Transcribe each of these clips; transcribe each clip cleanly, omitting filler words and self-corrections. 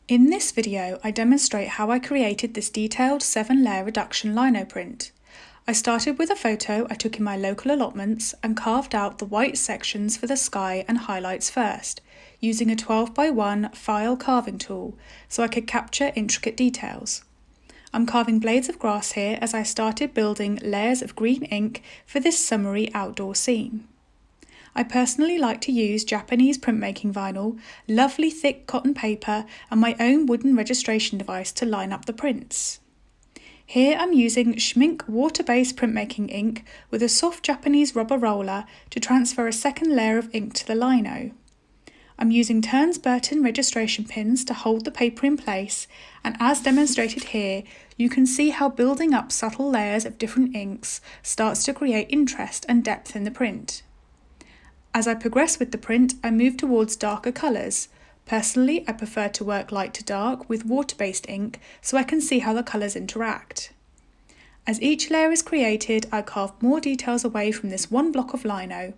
In this video, I demonstrate how I created this detailed 7-layer reduction lino print. I started with a photo I took in my local allotments and carved out the white sections for the sky and highlights first, using a 12x1 Pfeil carving tool so I could capture intricate details. I'm carving blades of grass here as I started building layers of green ink for this summery outdoor scene. I personally like to use Japanese printmaking vinyl, lovely thick cotton paper and my own wooden registration device to line up the prints. Here I'm using Schmincke water-based printmaking ink with a soft Japanese rubber roller to transfer a second layer of ink to the lino. I'm using Turns Burton registration pins to hold the paper in place, and as demonstrated here, you can see how building up subtle layers of different inks starts to create interest and depth in the print. As I progress with the print, I move towards darker colours. Personally, I prefer to work light to dark with water-based ink so I can see how the colours interact. As each layer is created, I carve more details away from this one block of lino.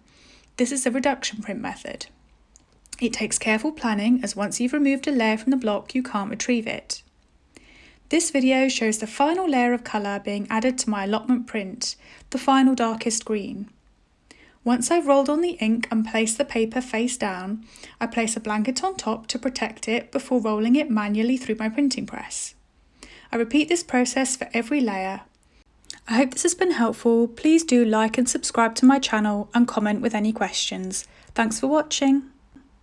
This is the reduction print method. It takes careful planning, as once you've removed a layer from the block, you can't retrieve it. This video shows the final layer of colour being added to my allotment print, the final darkest green. Once I've rolled on the ink and placed the paper face down, I place a blanket on top to protect it before rolling it manually through my printing press. I repeat this process for every layer. I hope this has been helpful. Please do like and subscribe to my channel and comment with any questions. Thanks for watching.